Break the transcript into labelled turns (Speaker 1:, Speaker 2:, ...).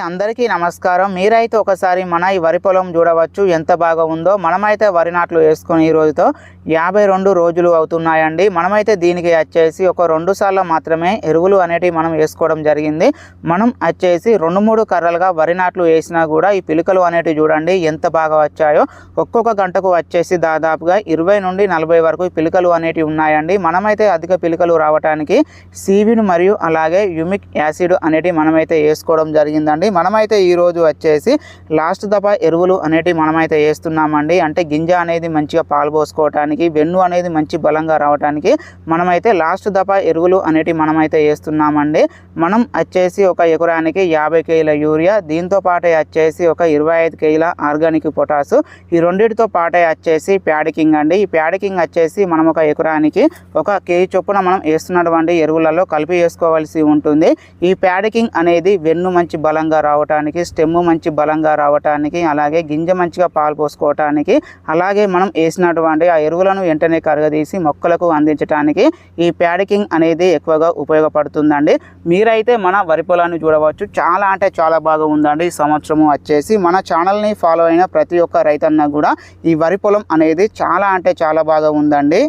Speaker 1: అందరికీ నమస్కారం. మీరైతే ఒకసారి మన ఈ వరి పొలం చూడవచ్చు ఎంత బాగా ఉందో. మనమైతే వరి నాట్లు వేసుకొని ఈ రోజుతో 52 రోజులు అవుతున్నాయండి. మనమైతే దీనికి వచ్చేసి ఒక 2 సార్లు మాత్రమే ఎరువులు అనేటివి మనం వేసుకోవడం జరిగింది. మనం వచ్చేసి 2-3 కర్రలుగా వరి నాట్లు వేసినా కూడా ఈ పిలుకలు అనేటివి చూడండి ఎంత బాగా వచ్చాయో. ఒక్కొక్క గంటకు వచ్చేసి దాదాపుగా 20 నుండి 40 వరకు ఈ పిలుకలు అనేటివి ఉన్నాయండి. మనమైతే అధిక పిలుకలు రావడానికి సీవిడ్ మరియు అలాగే యూమిక్ యాసిడ్ అనేటివి మనమైతే వేసుకోవడం జరిగిందండి. మనమైతే ఈ రోజు వచ్చేసి లాస్ట్ దఫా ఎరువులు అనేటివి మనమైతే వేస్తున్నామండి. అంటే గింజ అనేది మంచిగా పాలు పోసుకోవడానికి, వెన్ను అనేది మంచి బలంగా రావడానికి మనమైతే లాస్ట్ దఫా ఎరువులు అనేటివి మనమైతే వేస్తున్నామండి. మనం వచ్చేసి ఒక ఎకరానికి 50 కేజీల యూరియా, దీంతో పాటే వచ్చేసి ఒక 25 కేజీల ఆర్గానిక్ పొటాసు, ఈ రెండింటితో పాటే వచ్చేసి ప్యాడికింగ్ అండి. ఈ ప్యాడికింగ్ వచ్చేసి మనం ఒక ఎకరానికి 1 కేజీ చొప్పున మనం వేస్తున్నటువంటి ఎరువులలో కలిపి వేసుకోవాల్సి ఉంటుంది. ఈ ప్యాడికింగ్ అనేది వెన్ను మంచి బలంగా రావటానికి, స్టెమ్ మంచి బలంగా రావటానికి, అలాగే గింజ మంచిగా పాలు పోసుకోవటానికి, అలాగే మనం వేసినటువంటి ఆ ఎరువులను వెంటనే కరగదీసి మొక్కలకు అందించడానికి ఈ ప్యాడికింగ్ అనేది ఎక్కువగా ఉపయోగపడుతుందండి. మీరైతే మన వరి పొలాన్ని చూడవచ్చు, చాలా అంటే చాలా బాగా ఉందండి. ఈ సంవత్సరము వచ్చేసి మన ఛానల్ని ఫాలో అయిన ప్రతి ఒక్క రైతన్న కూడా ఈ వరి పొలం అనేది చాలా అంటే చాలా బాగా ఉందండి.